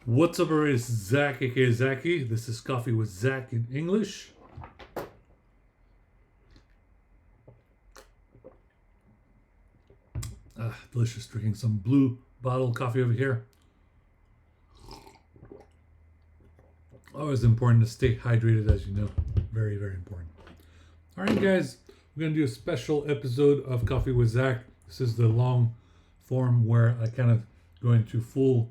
What's up, everybody? This is Zack, aka Zacky. This is Coffee with Zack in English. Delicious. Drinking some blue bottle coffee over here. Always important to stay hydrated, as you know. Very, very important. All right, guys. We're going to do a special episode of Coffee with Zack. This is the long form where I kind of go into full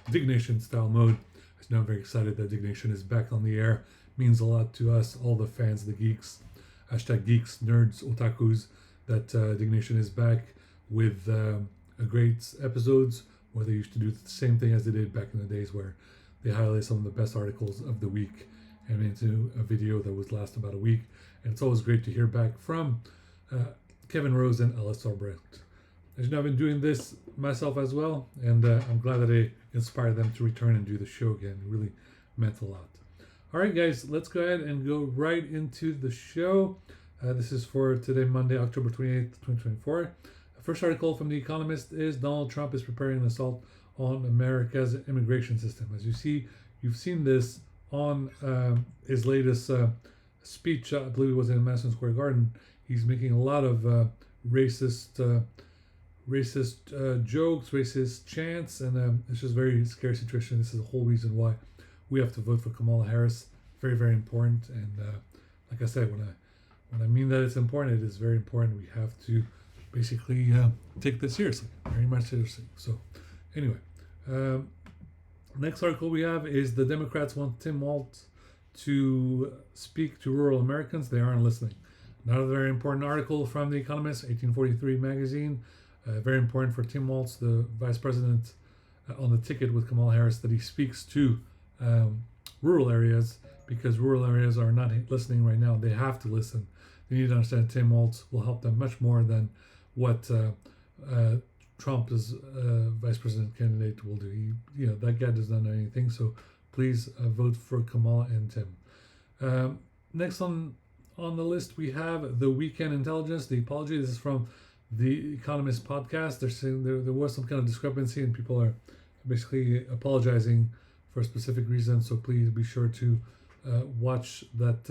dignation style mode. As you know, I'm very excited that Dignation is back on the air. It means a lot to us, all the fans, the geeks, hashtag geeks, nerds, otakus, that Dignation is back with great episodes where they used to do the same thing as they did back in the days where they highlight some of the best articles of the week and into a video that would last about a week. And it's always great to hear back from Kevin Rose and Ellis Albrecht. As you know, I've been doing this myself as well, and I'm glad that I inspired them to return and do the show again. It really meant a lot. All right, guys, let's go ahead and go right into the show. This is for today, Monday, October 28th, 2024. The first article from The Economist is Donald Trump is preparing an assault on America's immigration system. As you see, you've seen this on his latest speech. I believe it was in Madison Square Garden. He's making a lot of racist jokes, racist chants, and it's just a very scary situation. This is the whole reason why we have to vote for Kamala Harris. Very, very important. And like I said, when I mean that it's important, it is very important. We have to basically take this seriously, very much seriously. So anyway, next article we have is the Democrats want Tim Walz to speak to rural Americans. They aren't listening. Another very important article from The Economist, 1843 magazine. Very important for Tim Walz, the vice president, on the ticket with Kamala Harris, that he speaks to rural areas, because rural areas are not listening right now. They have to listen. They need to understand Tim Walz will help them much more than what Trump as vice president candidate will do. That guy does not know anything. So please vote for Kamala and Tim. Next on the list, we have the Weekend Intelligence. The apology. This is from the Economist podcast. They're saying there was some kind of discrepancy, and people are basically apologizing for a specific reason. So please be sure to watch that,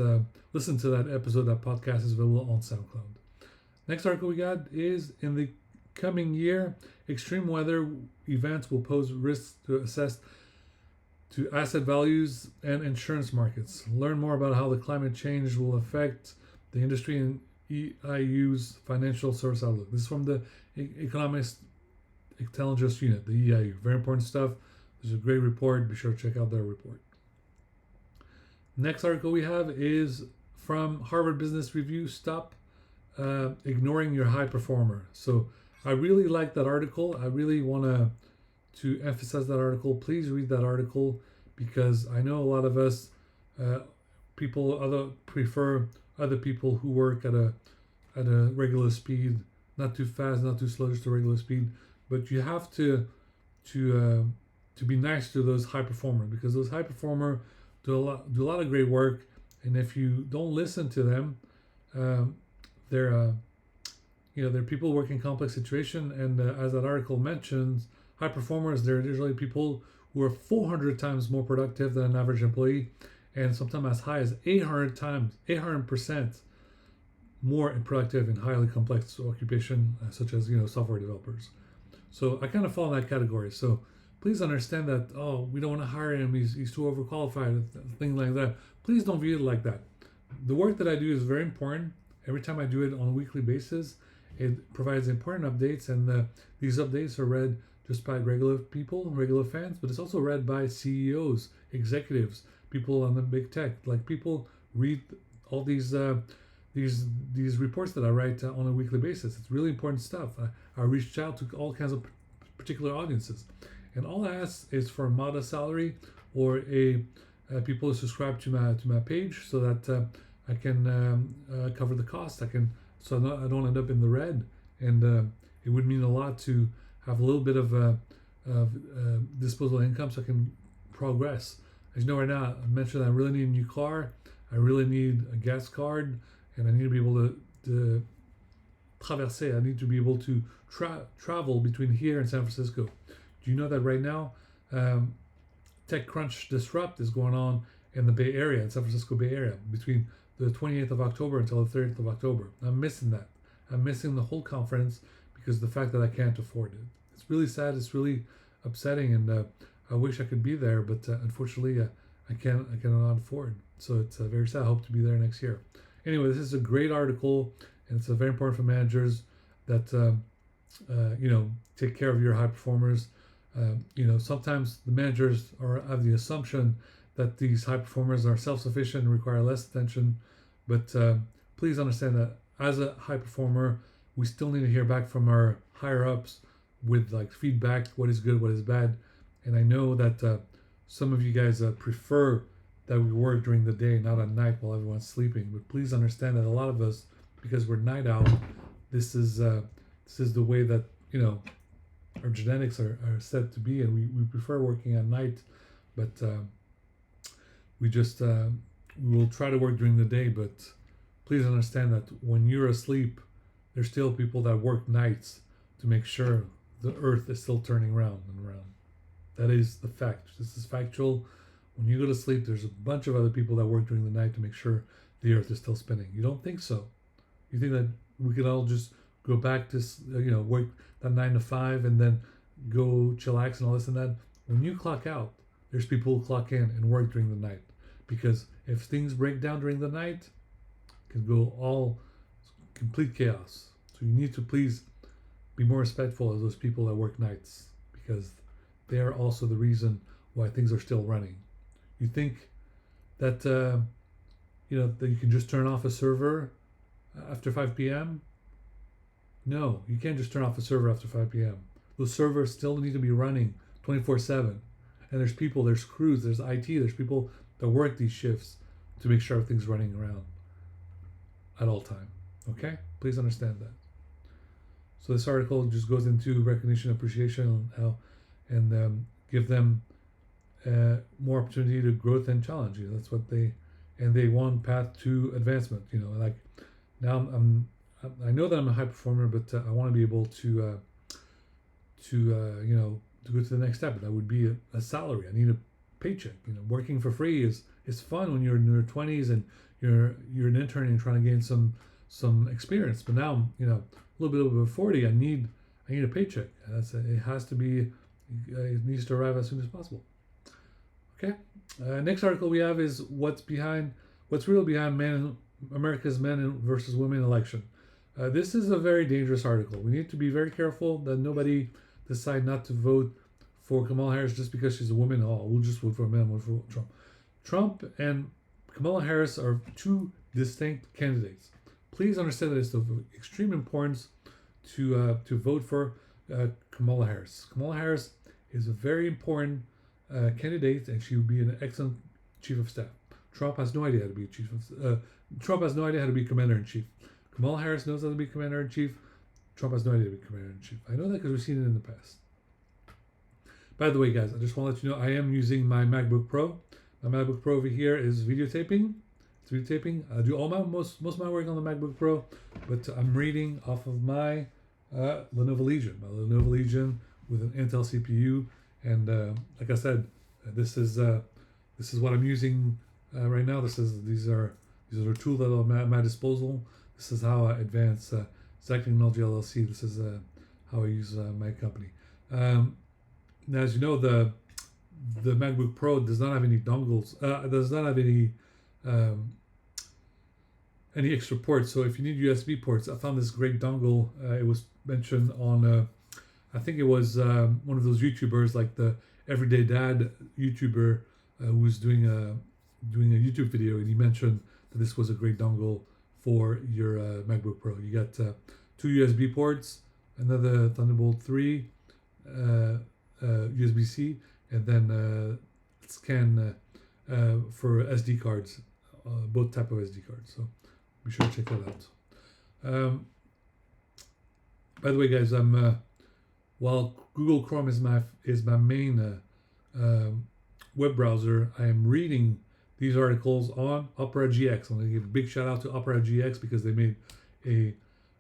listen to that episode. That podcast is available on SoundCloud. Next article we got is, in the coming year, extreme weather events will pose risks to asset values and insurance markets. Learn more about how the climate change will affect the industry and EIU's financial service outlook. This is from the Economist Intelligence Unit, the EIU. Very important stuff. There's a great report. Be sure to check out their report. Next article we have is from Harvard Business Review. Stop ignoring your high performer. So I really like that article. I really want to emphasize that article. Please read that article, because I know a lot of us prefer other people who work at a regular speed, not too fast, not too slow, just a regular speed. But you have to be nice to those high performers, because those high performers do a lot of great work, and if you don't listen to them, they're people working in complex situation, and as that article mentions, high performers, they're usually people who are 400 times more productive than an average employee, and sometimes as high as 800% more productive in highly complex occupation, such as software developers. So I kind of fall in that category. So please understand that, we don't want to hire him, he's too overqualified, things like that. Please don't view it like that. The work that I do is very important. Every time I do it on a weekly basis, it provides important updates, and these updates are read just by regular people, regular fans, but it's also read by CEOs, executives, people on the big tech. Like, people read all these reports that I write on a weekly basis. It's really important stuff. I reached out to all kinds of particular audiences, and all I ask is for a modest salary, or people to subscribe to my page, so that I can cover the cost. So I don't end up in the red, and it would mean a lot to have a little bit of disposable income, so I can progress. As you know, right now, I mentioned I really need a new car, I really need a gas card, and I need to be able to traverser. I need to be able to travel between here and San Francisco. Do you know that right now TechCrunch Disrupt is going on in the Bay Area, in San Francisco Bay Area, between the 28th of October until the 30th of October. I'm missing that. I'm missing the whole conference because of the fact that I can't afford it. It's really sad. It's really upsetting, and I wish I could be there, but unfortunately, I cannot afford. So it's very sad. I hope to be there next year. Anyway, this is a great article, and it's very important for managers that take care of your high performers. Sometimes the managers have the assumption that these high performers are self-sufficient and require less attention, but please understand that as a high performer, we still need to hear back from our higher ups with like feedback, what is good, what is bad. And I know that some of you guys prefer that we work during the day, not at night while everyone's sleeping. But please understand that a lot of us, because we're night owl, this is the way that our genetics are set to be, and we prefer working at night. But we will try to work during the day. But please understand that when you're asleep, there's still people that work nights to make sure the earth is still turning round and round. That is the fact. This is factual. When you go to sleep, there's a bunch of other people that work during the night to make sure the earth is still spinning. You don't think so. You think that we could all just go back to work that 9 to 5 and then go chillax and all this and that. When you clock out, there's people who clock in and work during the night, because if things break down during the night, it can go all complete chaos. So you need to please be more respectful of those people that work nights, because they are also the reason why things are still running. You think that that you can just turn off a server after 5 p.m.? No, you can't just turn off a server after 5 p.m. Those servers still need to be running 24/7. And there's people, there's crews, there's IT, there's people that work these shifts to make sure everything's running around at all time. Okay? Please understand that. So this article just goes into recognition, appreciation, and give them more opportunity to growth and challenge. That's what they want path to advancement. Like now I know that I'm a high performer, but I want to be able to go to the next step. That would be a salary. I need a paycheck. Working for free is fun when you're in your 20s and you're an intern and trying to gain some experience. But now a little bit over 40, I need a paycheck. It has to be. It needs to arrive as soon as possible. Okay. Next article we have is what's real behind America's men versus women election. This is a very dangerous article. We need to be very careful that nobody decide not to vote for Kamala Harris just because she's a woman. Oh, we'll just vote for a man, we'll vote for Trump. Trump and Kamala Harris are two distinct candidates. Please understand that it's of extreme importance to vote for Kamala Harris. Kamala Harris is a very important candidate, and she would be an excellent chief of staff. Trump has no idea how to be Trump has no idea how to be commander-in-chief. Kamala Harris knows how to be commander-in-chief. Trump has no idea to be commander-in-chief. I know that because we've seen it in the past. By the way, guys, I just want to let you know I am using my MacBook Pro. My MacBook Pro over here is videotaping. It's videotaping. I do all most of my work on the MacBook Pro, but I'm reading off of my Lenovo Legion. My Lenovo Legion with an Intel CPU, and like I said, this is what I'm using right now. These are tools that are at my disposal. This is how I advance Zack Technology LLC. This is how I use my company. Now, as you know, the MacBook Pro does not have any dongles. Does not have any extra ports. So if you need USB ports, I found this great dongle. It was mentioned on, I think it was one of those YouTubers, like the Everyday Dad YouTuber, who was doing a YouTube video, and he mentioned that this was a great dongle for your MacBook Pro. You got 2 USB ports, another Thunderbolt 3, USB-C, and then scan for SD cards, both type of SD cards. So be sure to check that out. By the way, guys, while Google Chrome is my main web browser, I am reading these articles on Opera GX. I'm going to give a big shout out to Opera GX because they made a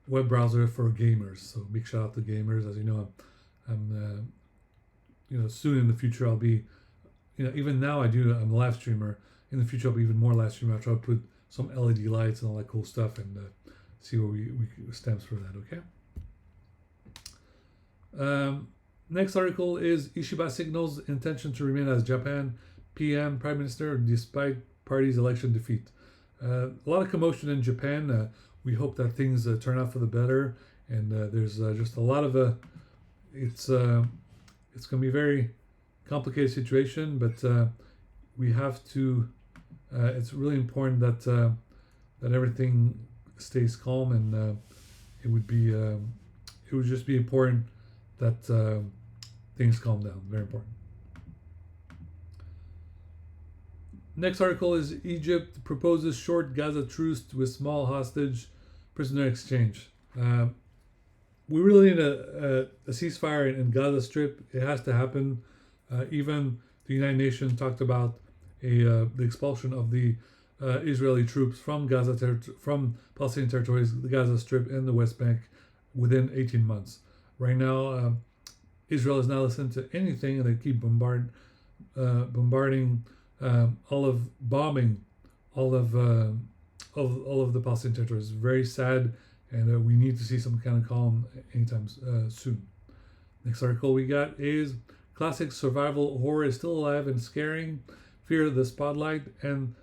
web browser for gamers. So big shout out to gamers. As you know, I'm soon in the future I'll be even now I'm a live streamer. In the future, I'll be even more live streamer. I'll try to put some LED lights and all that cool stuff and see where we stems for that. Okay. Next article is Ishiba signals intention to remain as Japan PM Prime Minister despite party's election defeat. A lot of commotion in Japan. We hope that things turn out for the better. And there's just a lot of it's going to be a very complicated situation, but we have to. It's really important that everything stays calm, and it would just be important that things calm down. Very important. Next article is Egypt proposes short Gaza truce with small hostage prisoner exchange. We really need a ceasefire in Gaza Strip. It has to happen. Even the United Nations talked about the expulsion of the Israeli troops from from Palestinian territories, the Gaza Strip, and the West Bank within 18 months. Right now, Israel has not listened to anything, and they keep bombarding, bombing all of the Palestinian territories. It's very sad, and we need to see some kind of calm anytime soon. Next article we got is classic survival horror is still alive and scaring. Fear of the Spotlight and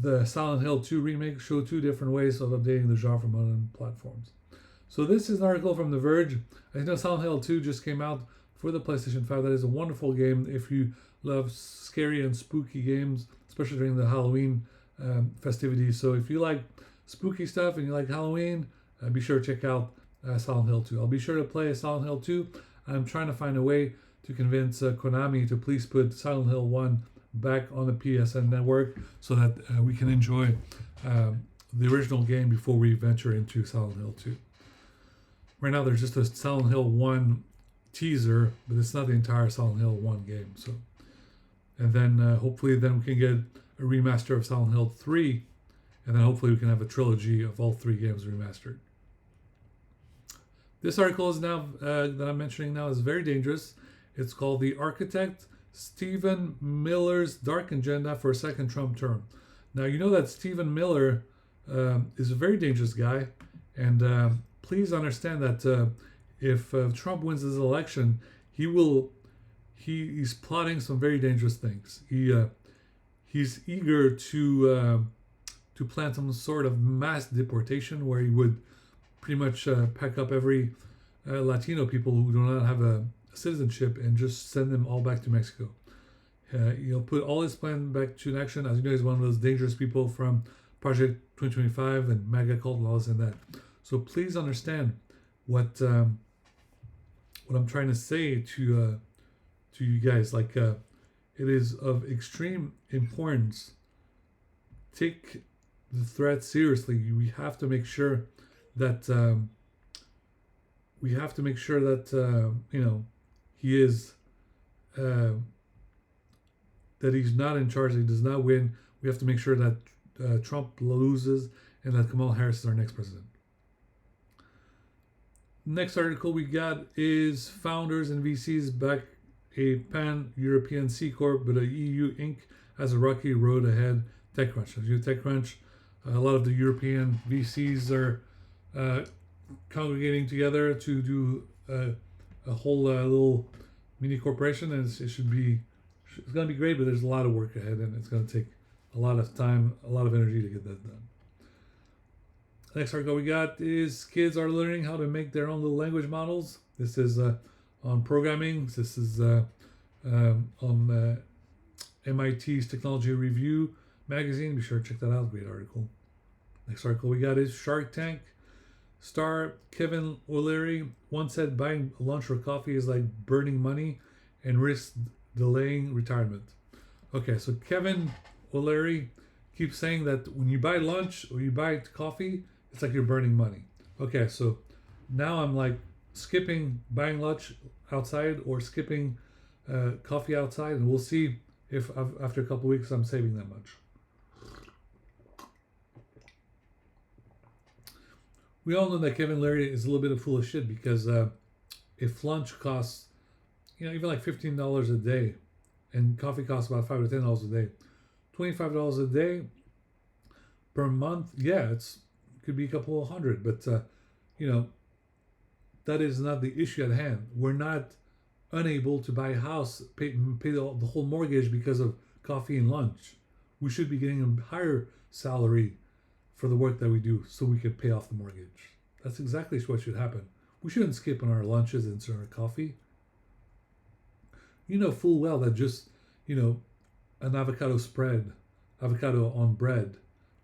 the Silent Hill 2 remake show two different ways of updating the genre for modern platforms. So this is an article from The Verge. I know Silent Hill 2 just came out for the PlayStation 5. That is a wonderful game if you love scary and spooky games, especially during the Halloween festivities. So if you like spooky stuff and you like Halloween, be sure to check out Silent Hill 2. I'll be sure to play Silent Hill 2. I'm trying to find a way to convince Konami to please put Silent Hill 1 back on the PSN network so that we can enjoy the original game before we venture into Silent Hill 2. Right now there's just a Silent Hill 1 teaser, but it's not the entire Silent Hill 1 game. So, and then hopefully then we can get a remaster of Silent Hill 3, and then hopefully we can have a trilogy of all three games remastered. This article is now that I'm mentioning now is very dangerous. It's called The Architect, Stephen Miller's Dark Agenda for a Second Trump Term. Now, you know that Stephen Miller is a very dangerous guy, and please understand that if Trump wins his election, he's plotting some very dangerous things. He's eager to plan some sort of mass deportation where he would pretty much pack up every Latino people who do not have a citizenship and just send them all back to Mexico. He'll put all his plan back to action. As you know, he's one of those dangerous people from Project 2025 and MAGA cult and all this and that. So please understand what I'm trying to say to you guys. Like, it is of extreme importance. Take the threat seriously. We have to make sure that he is that he's not in charge, that he does not win. We have to make sure that Trump loses and that Kamala Harris is our next president. Next article we got is founders and VCs back a pan-European C Corp, but a EU Inc. has a rocky road ahead. TechCrunch. As you know, TechCrunch, a lot of the European VCs are congregating together to do a whole little mini corporation, and it's going to be great, but there's a lot of work ahead, and it's going to take a lot of time, a lot of energy to get that done. Next article we got is kids are learning how to make their own little language models. This is on programming. This is on MIT's Technology Review magazine. Be sure to check that out. Great article. Next article we got is Shark Tank. Star Kevin O'Leary once said buying lunch or coffee is like burning money and risks delaying retirement. Okay, so Kevin O'Leary keeps saying that when you buy lunch or you buy coffee, it's like you're burning money. Okay, so now I'm like skipping buying lunch outside or skipping coffee outside, and we'll see if after a couple of weeks I'm saving that much. We all know that Kevin O'Leary is a little bit of full of shit because if lunch costs, even like $15 a day, and coffee costs about $5 to $10 a day. $25 a day per month, yeah, it could be a couple of hundred, but that is not the issue at hand. We're not unable to buy a house, pay the whole mortgage because of coffee and lunch. We should be getting a higher salary for the work that we do so we can pay off the mortgage. That's exactly what should happen. We shouldn't skip on our lunches and our coffee. You know full well that just, an avocado on bread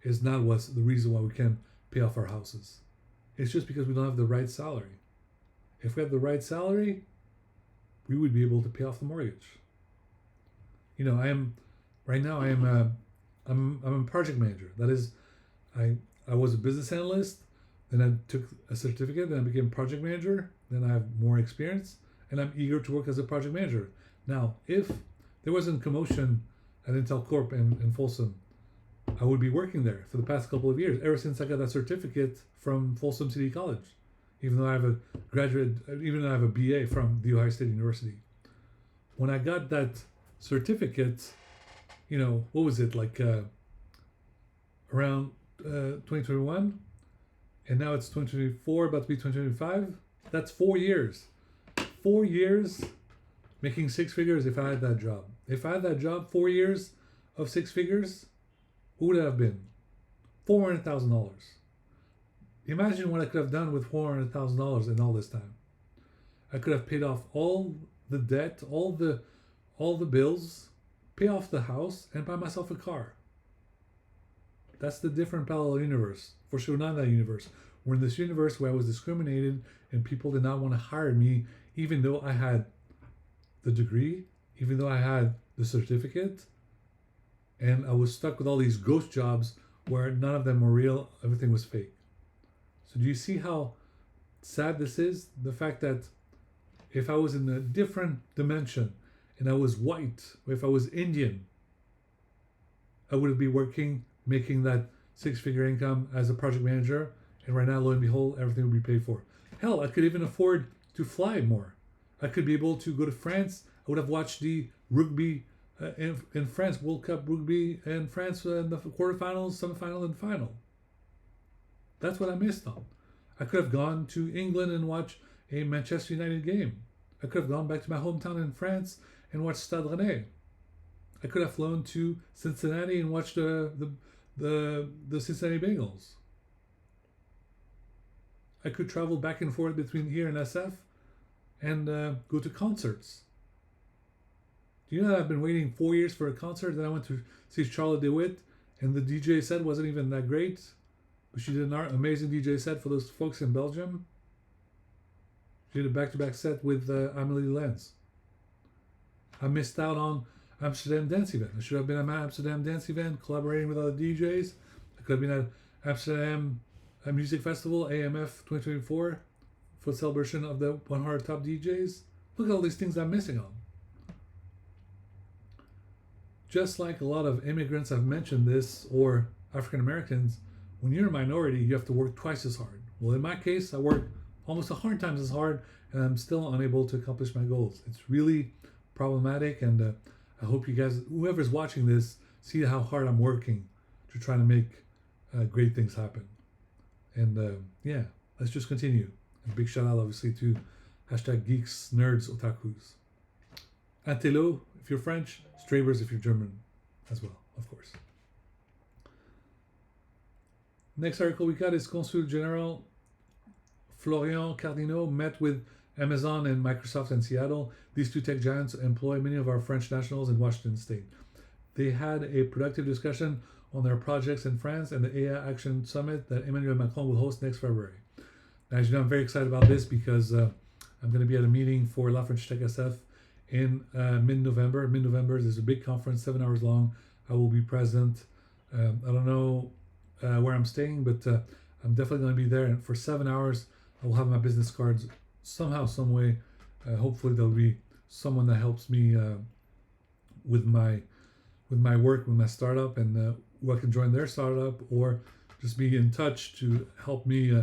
is not what's the reason why we can't pay off our houses. It's just because we don't have the right salary. If we had the right salary, we would be able to pay off the mortgage. I'm a project manager. That is, I was a business analyst, then I took a certificate, then I became project manager, then I have more experience, and I'm eager to work as a project manager. Now, if there wasn't commotion at Intel Corp in Folsom, I would be working there for the past couple of years, ever since I got that certificate from Folsom City College, even though I have a BA from the Ohio State University. When I got that certificate, what was it, like around 2021, and now it's 2024, about to be 2025. That's 4 years. 4 years making six figures if I had that job. If I had that job, 4 years of six figures, what would it have been? $400,000. Imagine what I could have done with $400,000 in all this time. I could have paid off all the debt, all the bills, pay off the house, and buy myself a car. That's the different parallel universe. For sure, not that universe. We're in this universe where I was discriminated and people did not want to hire me, even though I had the degree, even though I had the certificate, and I was stuck with all these ghost jobs where none of them were real, everything was fake. So do you see how sad this is? The fact that if I was in a different dimension and I was white, or if I was Indian, I would be working, making that six-figure income as a project manager, and right now, lo and behold, everything would be paid for. Hell, I could even afford to fly more. I could be able to go to France. I would have watched the rugby in France, World Cup rugby in France in the quarterfinals, semifinal, and final. That's what I missed on. I could have gone to England and watched a Manchester United game. I could have gone back to my hometown in France and watched Stade Rennais. I could have flown to Cincinnati and watched the Cincinnati Bengals. I could travel back and forth between here and SF and go to concerts. Do you know that I've been waiting 4 years for a concert? Then I went to see Charlotte DeWitt, and the DJ set wasn't even that great. But she did an amazing DJ set for those folks in Belgium. She did a back-to-back set with Amelie Lenz. I missed out on Amsterdam Dance Event. I should have been at my Amsterdam Dance Event, collaborating with other DJs. I could have been at Amsterdam Music Festival, AMF 2024, for the celebration of the 100 top DJs. Look at all these things I'm missing on. Just like a lot of immigrants have mentioned this, or African Americans, when you're a minority, you have to work twice as hard. Well, in my case, I work almost 100 times as hard, and I'm still unable to accomplish my goals. It's really problematic, and I hope you guys, whoever's watching this, see how hard I'm working to try to make great things happen. And yeah, let's just continue. A big shout out, obviously, to #geeks, nerds, otakus. Antelo, if you're French, Strabers if you're German as well, of course. Next article we got is Consul General Florian Cardinaux met with Amazon and Microsoft in Seattle. These two tech giants employ many of our French nationals in Washington State. They had a productive discussion on their projects in France and the AI Action Summit that Emmanuel Macron will host next February. Now, as you know, I'm very excited about this because I'm going to be at a meeting for La French Tech SF in mid-November. Mid-November, there's a big conference, 7 hours long. I will be present. I don't know where I'm staying, but I'm definitely going to be there. And for 7 hours, I will have my business cards somehow, some way. Hopefully, there'll be someone that helps me with my work, with my startup, and who I can join their startup or just be in touch to help me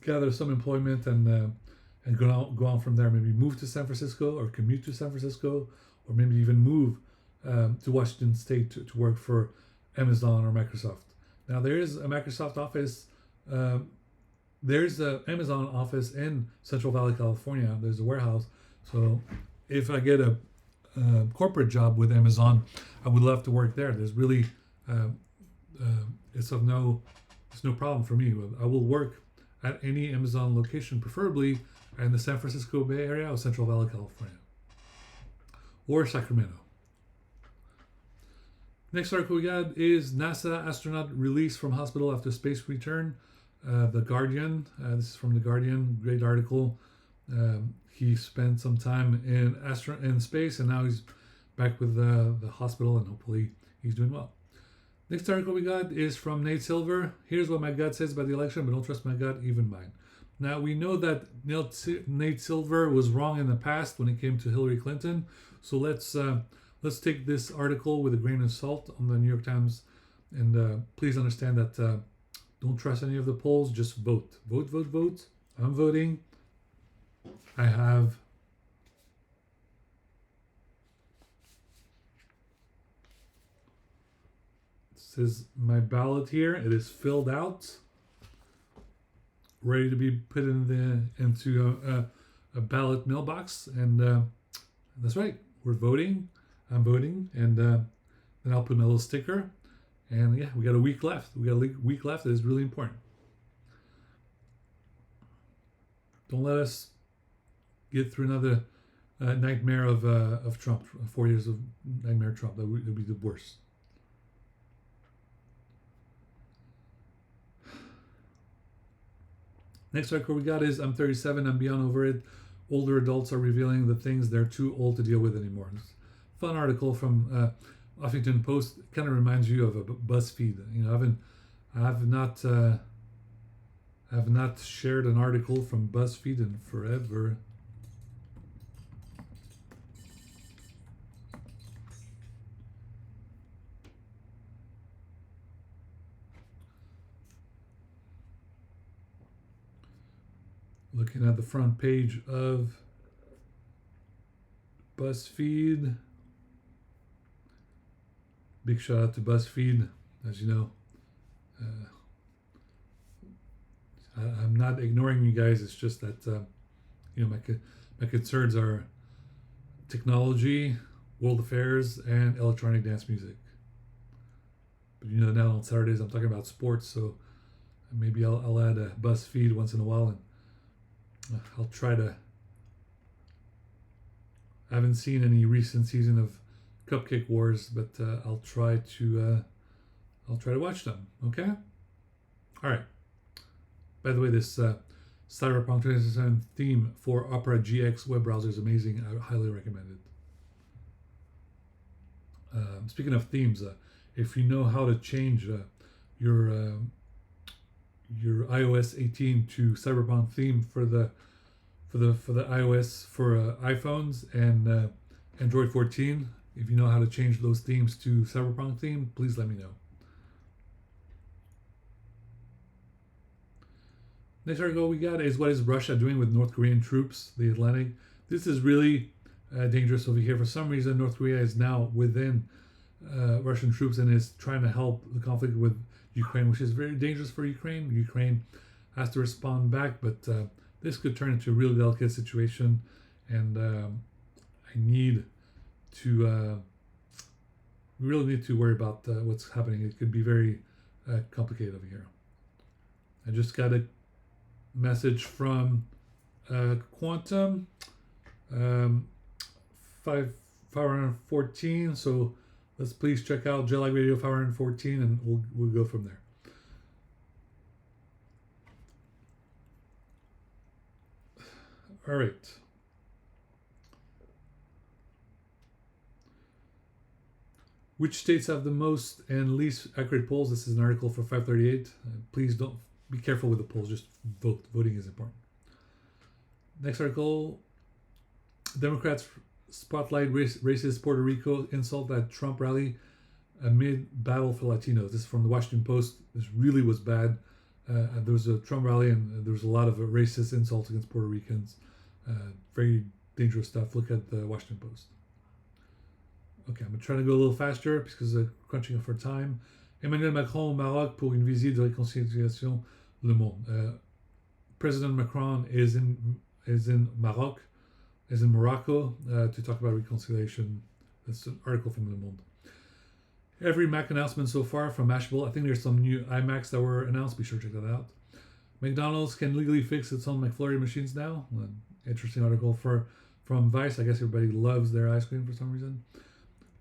gather some employment and go on from there. Maybe move to San Francisco or commute to San Francisco, or maybe even move to Washington State to work for Amazon or Microsoft. Now there is a Microsoft office. There's an Amazon office in Central Valley, California. There's a warehouse. So if I get a corporate job with Amazon, I would love to work there. There's really it's no problem for me. I will work at any Amazon location, preferably in the San Francisco Bay Area or Central Valley, California, or Sacramento. Next article we got is NASA astronaut released from hospital after space return. The Guardian. This is from The Guardian. Great article. He spent some time in space, and now he's back with the hospital, and hopefully he's doing well. Next article we got is from Nate Silver. Here's what my gut says about the election, but don't trust my gut, even mine. Now, we know that Nate Silver was wrong in the past when it came to Hillary Clinton. So let's take this article with a grain of salt on the New York Times. And please understand that don't trust any of the polls. Just vote. Vote, vote, vote. I'm voting. I have this is my ballot here. It is filled out, ready to be put into a ballot mailbox, and that's right. We're voting. I'm voting, and then I'll put my little sticker. And yeah, we got a week left. It is really important. Don't let us get through another nightmare of Trump. 4 years of nightmare Trump. That would be the worst. Next article we got is I'm 37, I'm beyond over it. Older adults are revealing the things they're too old to deal with anymore. It's a fun article from Huffington Post. Kind of reminds you of a BuzzFeed. You know, I have not shared an article from BuzzFeed in forever. Looking at the front page of BuzzFeed. Big shout out to BuzzFeed. As you know, I'm not ignoring you guys. It's just that you know, my concerns are technology, world affairs, and electronic dance music. But you know, now on Saturdays I'm talking about sports, so maybe I'll add a BuzzFeed once in a while, and I'll try to. I haven't seen any recent season of Cupcake Wars, but I'll try to watch them. Okay. All right. By the way, this Cyberpunk 2077 theme for Opera GX web browser is amazing. I highly recommend it. Speaking of themes, if you know how to change your iOS 18 to Cyberpunk theme for the iOS for iPhones and Android 14, if you know how to change those themes to Cyberpunk theme, please let me know. Next article we got is what is Russia doing with North Korean troops, the Atlantic. This is really dangerous over here. For some reason, North Korea is now within Russian troops and is trying to help the conflict with Ukraine, which is very dangerous for Ukraine. Ukraine has to respond back, but this could turn into a really delicate situation, and I need to we really need to worry about what's happening. It could be very complicated over here. I just got a message from Quantum 514. So let's please check out Jetlag Radio 514, and we'll go from there. All right. Which states have the most and least accurate polls? This is an article for 538. Please don't be careful with the polls. Just vote. Voting is important. Next article. Democrats spotlight racist Puerto Rico insult at Trump rally amid battle for Latinos. This is from the Washington Post. This really was bad. There was a Trump rally and there was a lot of racist insults against Puerto Ricans. Very dangerous stuff. Look at the Washington Post. Okay, I'm going to try to go a little faster because crunching for time. Emmanuel Macron au Maroc pour une visite de réconciliation Le Monde. President Macron is in Maroc, is in Morocco to talk about reconciliation. That's an article from Le Monde. Every Mac announcement so far from Mashable. I think there's some new iMacs that were announced. Be sure to check that out. McDonald's can legally fix its own McFlurry machines now. An interesting article from Vice. I guess everybody loves their ice cream for some reason.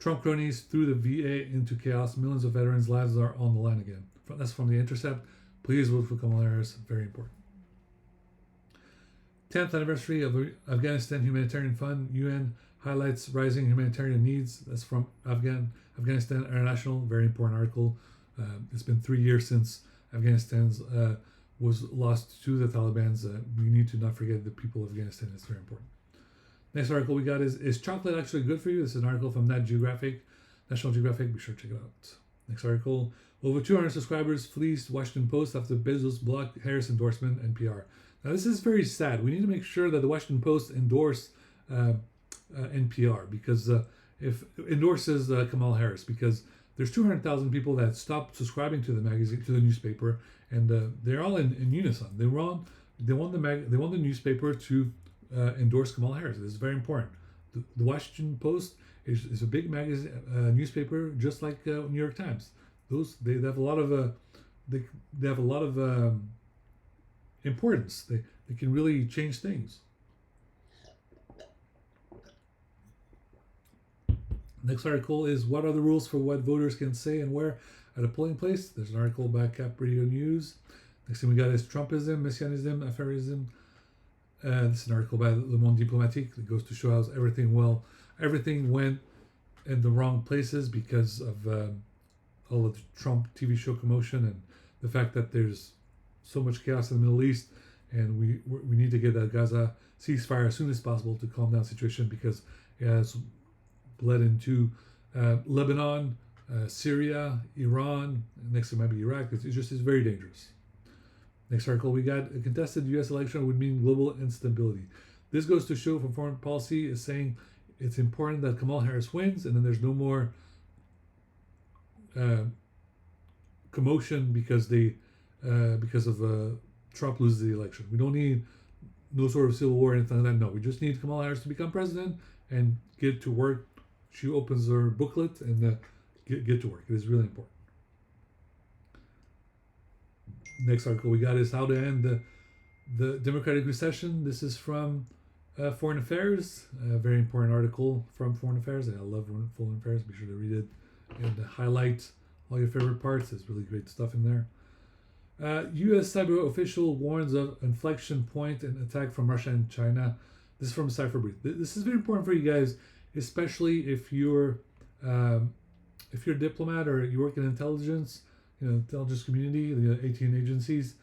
Trump cronies threw the VA into chaos. Millions of veterans' lives are on the line again. That's from The Intercept. Please vote for Kamala Harris. Very important. 10th anniversary of the Afghanistan Humanitarian Fund. UN highlights rising humanitarian needs. That's from Afghanistan International. Very important article. It's been 3 years since Afghanistan's was lost to the Taliban's. We need to not forget the people of Afghanistan. It's very important. Next article we got is chocolate actually good for you? This is an article from National Geographic. Be sure to check it out. Next article. Over 200 subscribers fleeced Washington Post after Bezos blocked Harris endorsement and PR. Now this is very sad. We need to make sure that the Washington Post endorse NPR because if endorses Kamala Harris, because there's 200,000 people that stopped subscribing to the magazine, to the newspaper, and they're all in unison. They want the newspaper to endorse Kamala Harris. This is very important. The Washington Post is a big magazine, newspaper, just like New York Times. They have a lot of they have a lot of importance. They can really change things. Next article is what are the rules for what voters can say and where at a polling place. There's an article by Cap Radio News. Next thing we got is Trumpism, Messianism, Affairism. This is an article by Le Monde Diplomatique that goes to show how everything went in the wrong places because of all of the Trump TV show commotion and the fact that there's so much chaos in the Middle East, and we need to get a Gaza ceasefire as soon as possible to calm down the situation because it has bled into Lebanon, Syria, Iran, next it might be Iraq. It's very dangerous. Next article we got, a contested U.S. election would mean global instability. This goes to show from foreign policy is saying it's important that Kamala Harris wins, and then there's no more commotion because of Trump loses the election. We don't need no sort of civil war or anything like that. No, we just need Kamala Harris to become president and get to work. She opens her booklet and get to work. It is really important. Next article we got is how to end the democratic recession. This is from Foreign Affairs. A very important article from Foreign Affairs. I love Foreign Affairs. Be sure to read it and highlight all your favorite parts. There's really great stuff in there. U.S. cyber official warns of inflection point and attack from Russia and China. This is from Cypher Brief. This is very important for you guys, especially if you're a diplomat or you work in intelligence, intelligence community, the 18 agencies.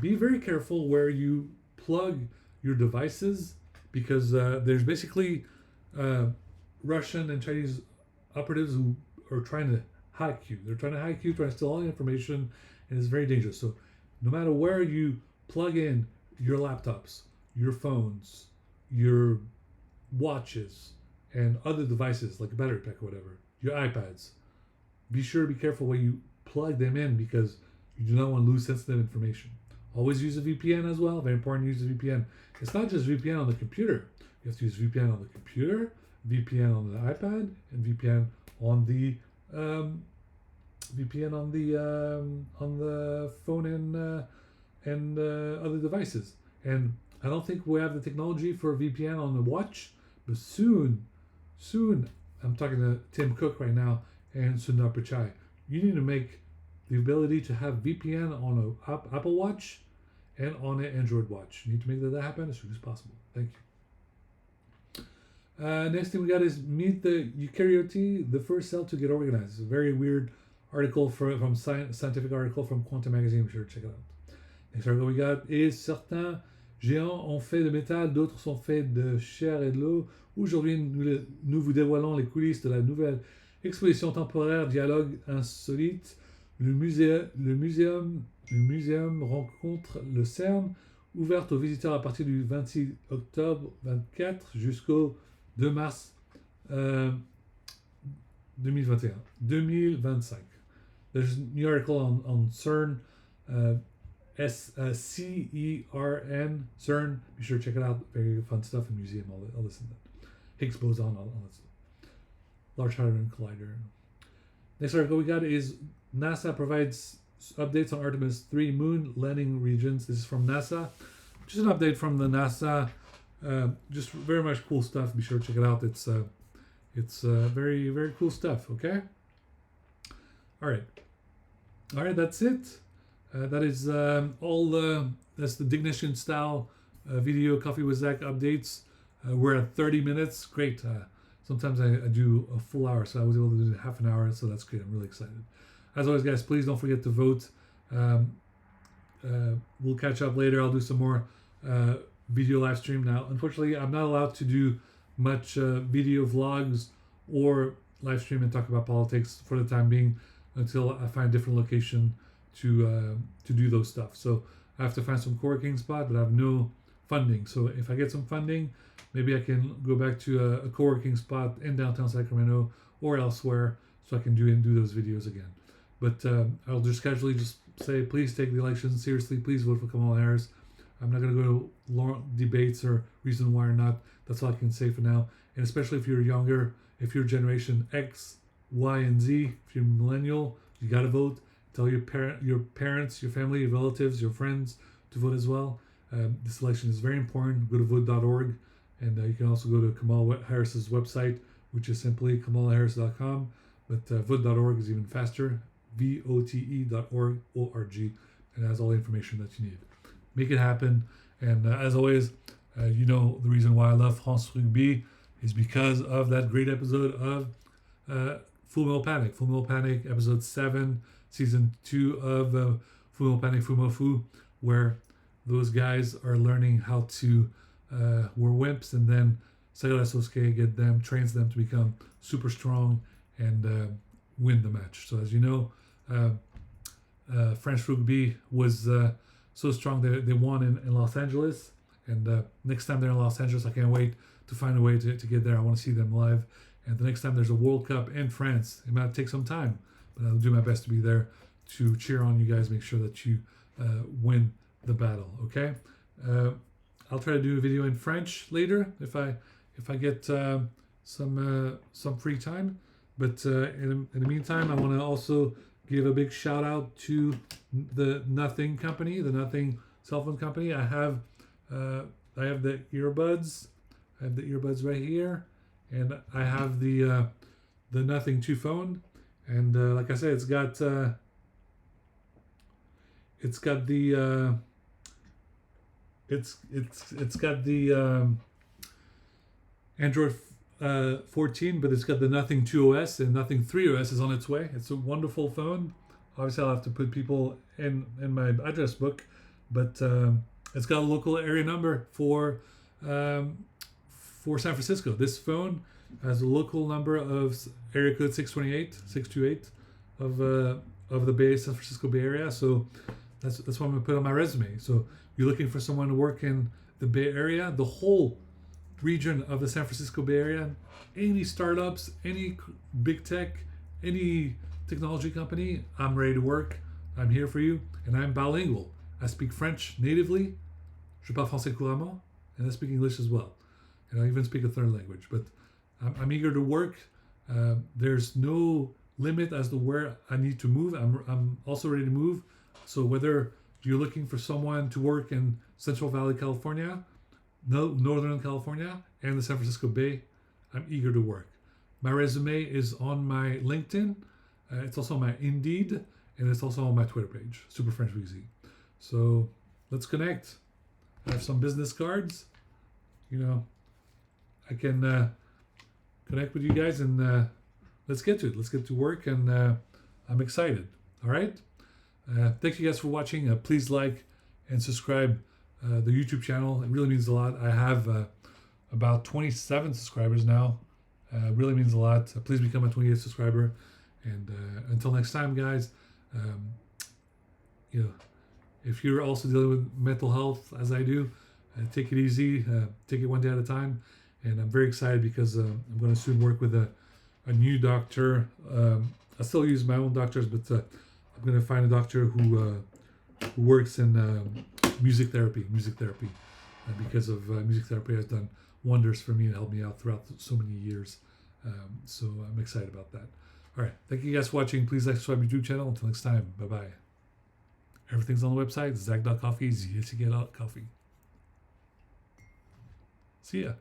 Be very careful where you plug your devices because there's basically Russian and Chinese operatives who are trying to hack you. They're trying to hack you, trying to steal all the information, and it's very dangerous. So no matter where you plug in your laptops, your phones, your watches, and other devices like a battery pack or whatever, your iPads, be sure to be careful where you plug them in because you do not want to lose sensitive information. Always use a VPN as well. Very important to use a VPN. It's not just VPN on the computer. You have to use VPN on the computer, VPN on the iPad, and VPN on the phone and other devices. And I don't think we have the technology for a VPN on the watch, but soon, I'm talking to Tim Cook right now and Sundar Pichai. You need to make the ability to have VPN on an Apple Watch and on an Android watch. You need to make that happen as soon as possible. Thank you. Next thing we got is Meet the Eukaryote, the first cell to get organized. It's a very weird article from scientific article from Quantum Magazine. Be sure to check it out. Next article we got is certains géants ont fait de métal, d'autres sont faits de chair et de l'eau. Aujourd'hui, nous vous dévoilons les coulisses de la nouvelle exposition temporaire Dialogue insolite. Le muséum rencontre le CERN, ouverte aux visiteurs à partir du 26 octobre 24 jusqu'au 2 mars 2021. 2025. There's a new article on CERN, CERN, CERN. Be sure to check it out. Very fun stuff in museum. I'll listen to that. Higgs boson, all that stuff. Large Hadron Collider. Next article we got is NASA provides updates on Artemis 3 moon landing regions. This is from NASA. Just an update from the NASA. Just very much cool stuff. Be sure to check it out. It's very, very cool stuff. Okay. All right. That's it. That is all. That's the diggnation-style video Coffee with Zack updates. We're at 30 minutes. Great. Sometimes I do a full hour, so I was able to do half an hour, so that's great. I'm really excited. As always, guys, please don't forget to vote. We'll catch up later. I'll do some more video live stream now. Unfortunately, I'm not allowed to do much video vlogs or live stream and talk about politics for the time being until I find a different location to do those stuff. So I have to find some co-working spot, but I have no funding. So if I get some funding, maybe I can go back to a co-working spot in downtown Sacramento or elsewhere so I can do those videos again. But I'll just casually just say, please take the election seriously. Please vote for Kamala Harris. I'm not going to go to long debates or reason why or not. That's all I can say for now. And especially if you're younger, if you're Generation X, Y, and Z, if you're millennial, you got to vote. Tell your parents, your family, your relatives, your friends to vote as well. This election is very important. Go to vote.org. And you can also go to Kamala Harris's website, which is simply kamalaharris.com. But vote.org is even faster. vote.org, O-R-G. And it has all the information that you need. Make it happen. And as always, you know the reason why I love France Rugby is because of that great episode of Full Metal Panic. Full Metal Panic, episode 7, season 2 of Full Metal Panic Fumofu, where those guys are learning how to wear wimps, and then Saga Sosuke trains them to become super strong and win the match. So as you know, French Rugby was so strong they won in Los Angeles. And next time they're in Los Angeles, I can't wait to find a way to get there. I want to see them live. And the next time there's a World Cup in France, it might take some time, but I'll do my best to be there to cheer on you guys, make sure that you win the battle. Okay? I'll try to do a video in French later if I get some free time. But in the meantime, I want to also give a big shout out to the Nothing company, the Nothing cell phone company. I have the earbuds. I have the earbuds right here, and I have the Nothing 2 phone. And like I said, it's got the Android 14, but it's got the Nothing 2 OS, and Nothing 3 OS is on its way. It's a wonderful phone. Obviously, I'll have to put people in my address book, but it's got a local area number for San Francisco. This phone has a local number of area code 628 of the San Francisco Bay Area. So that's what I'm gonna put on my resume. So you're looking for someone to work in the Bay Area, the whole region of the San Francisco Bay Area, any startups, any big tech, any technology company, I'm ready to work. I'm here for you, and I'm bilingual. I speak French natively, je parle français couramment, and I speak English as well. And I even speak a third language, but I'm eager to work. There's no limit as to where I need to move. I'm also ready to move. So whether you're looking for someone to work in Central Valley, California, Northern California, and the San Francisco Bay, I'm eager to work. My resume is on my LinkedIn. It's also on my Indeed, and it's also on my Twitter page, Super French Weezy. So let's connect. I have some business cards. You know, I can connect with you guys, and let's get to it. Let's get to work, and I'm excited. All right. Thank you guys for watching. Please like and subscribe the YouTube channel. It really means a lot. I have about 27 subscribers now. Really means a lot. Please become a 28th subscriber. And until next time, guys, you know, if you're also dealing with mental health as I do, take it easy. Take it one day at a time. And I'm very excited because I'm going to soon work with a a new doctor. I still use my own doctors, but I'm gonna find a doctor who works in music therapy. Because of music therapy has done wonders for me and helped me out throughout so many years. So I'm excited about that. All right, thank you guys for watching. Please like, subscribe to my YouTube channel. Until next time, bye bye. Everything's on the website, zack.coffee, Z-A-C-K.coffee. See ya.